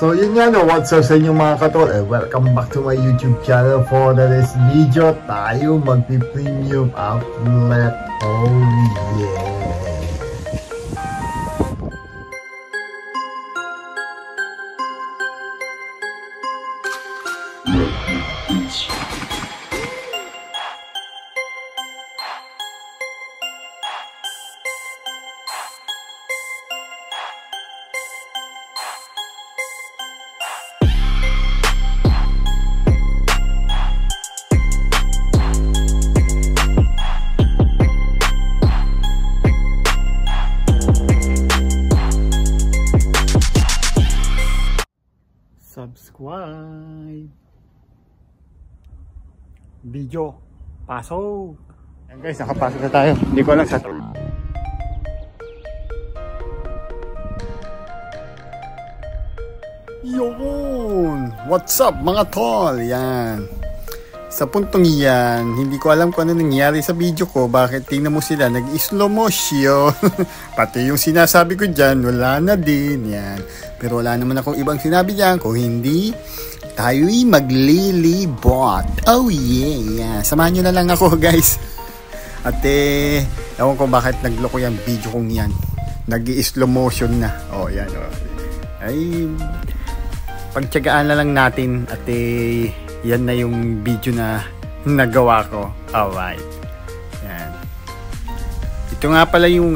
So yun nga no, what's up sa inyo mga katol, welcome back to my YouTube channel. For this video, tayo magpi-premium outlet. Oh yeah. Subscribe. Video. Pasok. Ayan guys, nakapasok na tayo. Hindi ko lang sa Yun! What's up mga tol? Yan. Sa puntong yan, hindi ko alam kung ano nangyari sa video ko. Bakit tingnan mo sila, nag-slow motion. Pati yung sinasabi ko dyan, wala na din. Yan. Pero wala naman akong ibang sinabi dyan. Kung hindi, tayo'y maglilibot. Oh yeah, yeah. Samahan nyo na lang ako guys. At ewan ko bakit nagloko yung video kong yan. Nag-slow motion na. Oh yan. Oh. Ay, pagtyagaan na lang natin. At yan na yung video na nagawa ko. Alright. Yan. Ito nga pala yung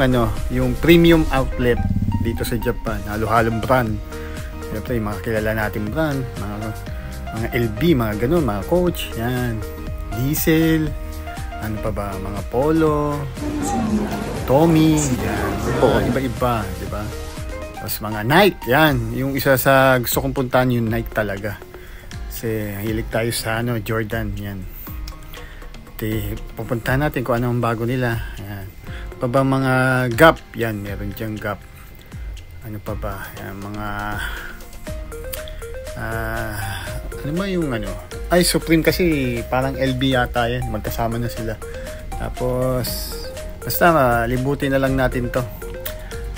yung premium outlet dito sa Japan. Halo-halong brand. Ito yung mga kilala natin brand. Mga LB, mga ganun, mga Coach. Yan. Diesel. Ano pa ba? Mga Polo. Tommy. Yan. Po, iba-iba. Diba? Tapos mga Nike. Yan. Yung isa sa gusto kong puntahan yung Nike talaga. Kasi hilig tayo sa Jordan. Yan. Pupuntahan natin kung ano ang bago nila. Yan. Pa ba mga Gap? Yan, meron diyang Gap. Ano pa ba? Yan, mga ano ba yung ay, Supreme kasi parang LB yata yan. Magkasama na sila. Tapos basta libutin na lang natin to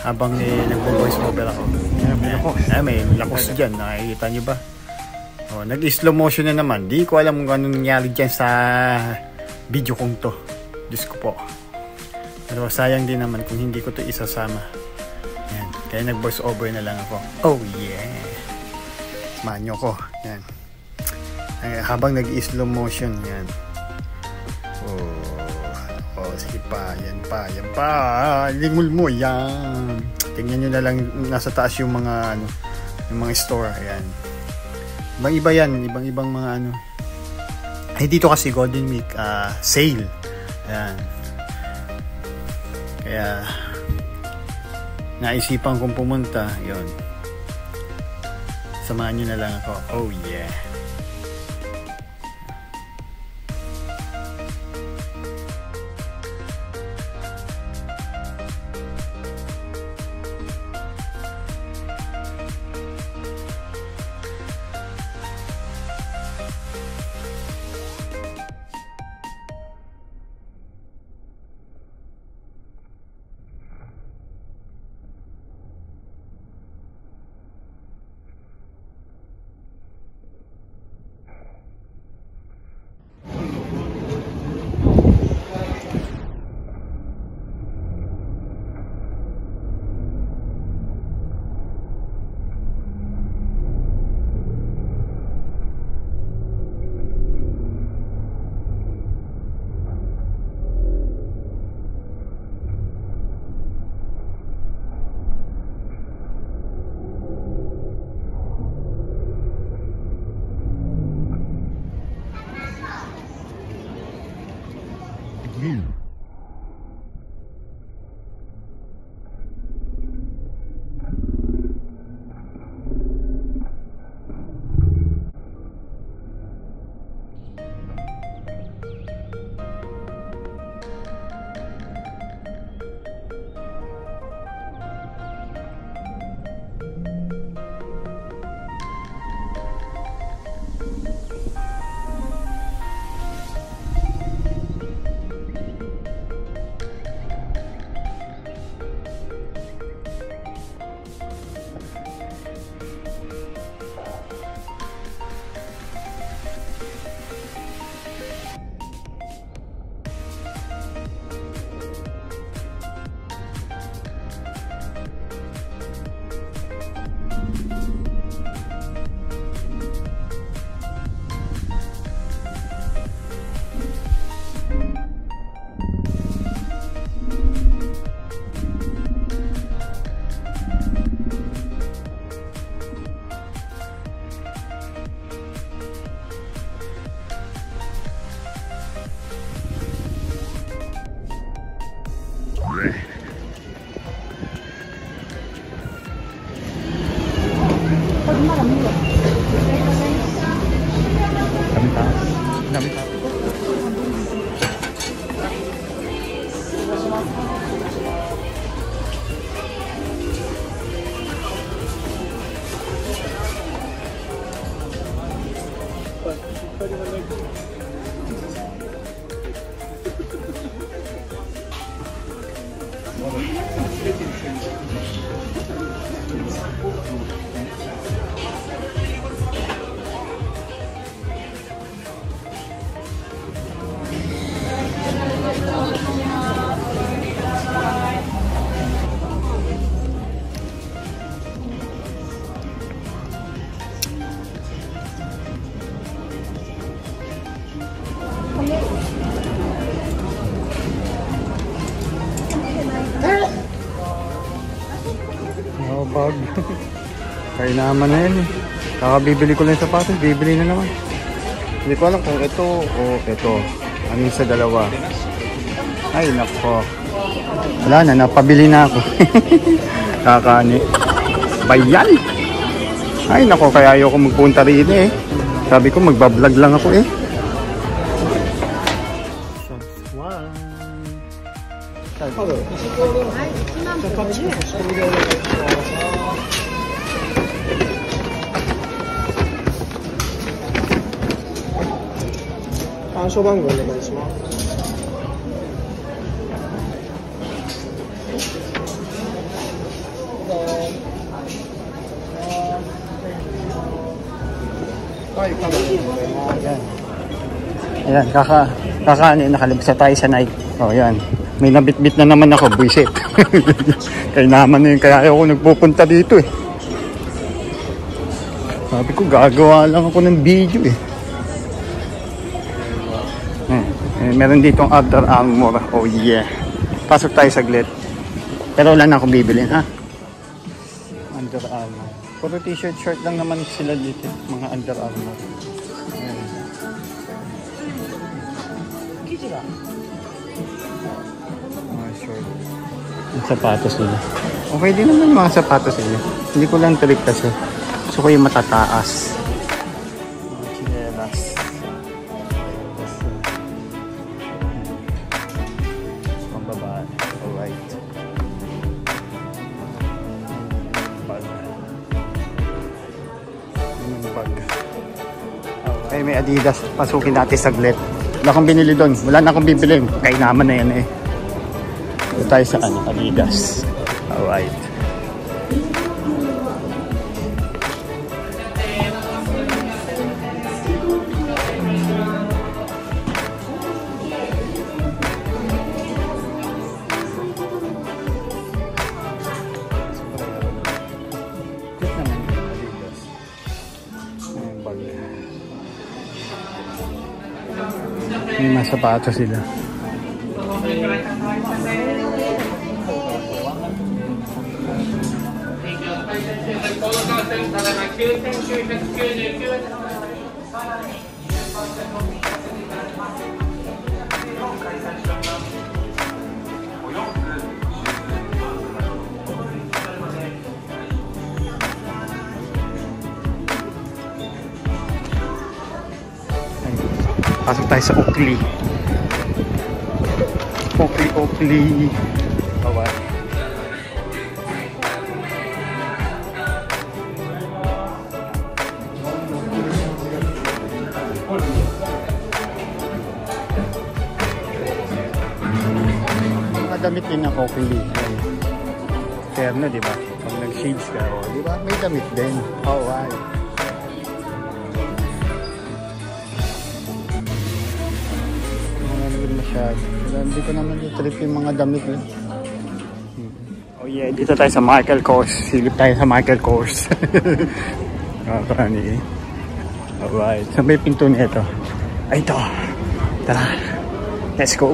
habang nagbo-voice over ako. May lakos dyan. Nakikita nyo ba? Oh, nag-slow motion na naman. Di ko alam kung anong nangyari dyan sa video kong to. Diyos ko po. Pero sayang din naman kung hindi ko to isasama. Yan. Kaya nag-voice over na lang ako. Oh yeah. Samahan nyo ko. Yan. Ay, habang nag-slow motion. Yan. Oh, sige pa. Yan pa. Yan pa. Lingul mo. Yan. Tingnan nyo na lang. Nasa taas yung mga yung mga store. Ayan. Ibang-iba yan, ibang-ibang mga Ay, dito kasi Golden Week sale. Ayan. Kaya naisipan kong pumunta, yon. Samahan nyo na lang ako. Oh yeah. Bag. Kaya naman na yun. Kakabibili ko lang yung sapatos, bibili na naman. Hindi ko alam kung ito o ito. Ano yung sa dalawa? Ay, nako. Wala na, napabili na ako. Kakani. Bayan! Ay, nako, kaya ayoko magpunta rin eh. Sabi ko, magbablog lang ako eh. Ansho番号お願いします。はい、カードでございます。Ayan, nakalibsa tayo sa Nike. Oh, yan. May nabitbit na naman ako, buisit. Kaya naman na yun, kaya ako nagpupunta dito eh. Sabi ko, gagawa lang ako ng video eh. Meron ditong Under Armour. Oh yeah. Pasok tayo saglit. Pero wala na akong bibilin ha. Under Armour. Puro t-shirt, short lang naman sila dito. Mga Under Armour. Ayan. Mga short. Yung sapatos nila. Okay din naman mga sapatos nila. Hindi ko lang trip kasi. Gusto ko yung matataas. Mga chinelas. Pambabae. Alright. Bag. Yung bag. Okay, may Adidas. Pasukin natin saglit. Wala akong binili doon. Wala na akong bibilin. Kaya naman na yan eh. Ito tayo sa ano, Adidas. Alright. May mga sapatos sila. Pasok tayo sa Oakley. Oakley. Bawal. Mga damit din ng Oakley. Terno, di ba? Pag nag-shades ka, di ba? May damit din. Bawal. Hindi ko naman yung trip yung mga damit eh. Oh yeah, dito tayo sa Michael Kors. Silip tayo sa Michael Kors. Kakani. Alright. Saan ba yung pinto nito? Ay, ito. Tara. Let's go.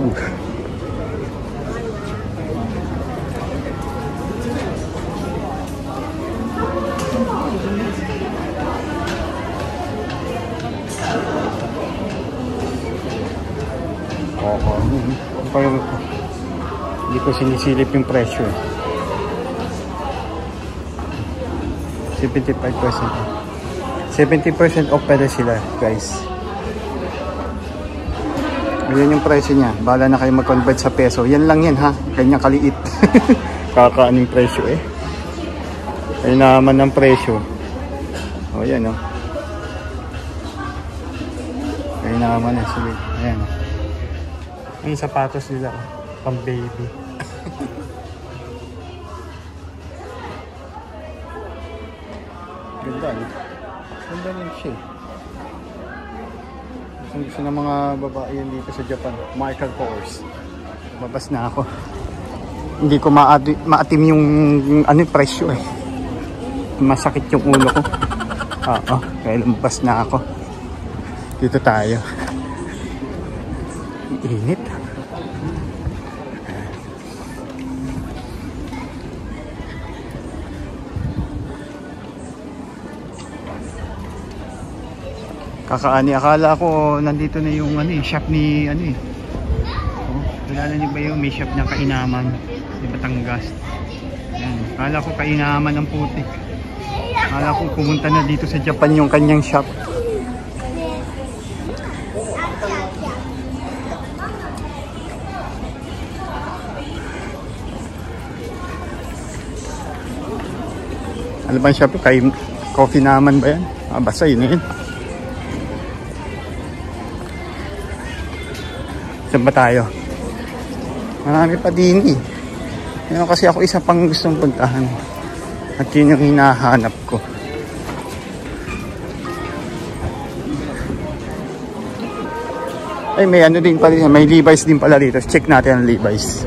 Hindi ko sinisilip yung presyo. 75%. 70% off pala sila, guys. Ayan yung presyo niya. Bahala na kayo mag-convert sa peso. Yan lang yan ha. Kanyang kaliit. Kakaaning presyo eh. Ayun naman ang presyo. O yan o. Ayun naman eh. Sige. Ayan o. Yung sapatos nila, pang baby. sandal. Sandal yung siya. Gusto ng mga babae yan dito sa Japan. Michael Kors. Babas na ako. Hindi ko maatim yung ano, presyo eh. Masakit yung ulo ko. Oo, kaya lumabas na ako. Dito tayo. Init. Kakaani, akala ko nandito na yung ano, shop ni ano eh. Oh, kilala niyo ba yung may shop ng kainaman sa Batangas? Ayan, akala ko kainaman ng putik. Akala ko pumunta na dito sa Japan yung kanyang shop. Ano ba yung shop? Kay coffee naman ba yan? Ah, basta yun yun. Saan ba tayo? Marami pa din eh. Meron kasi ako isa pang gustong puntahan. At yun yung hinahanap ko. Ay, may ano din pala. May Levi's din pala dito. Check natin ang Levi's.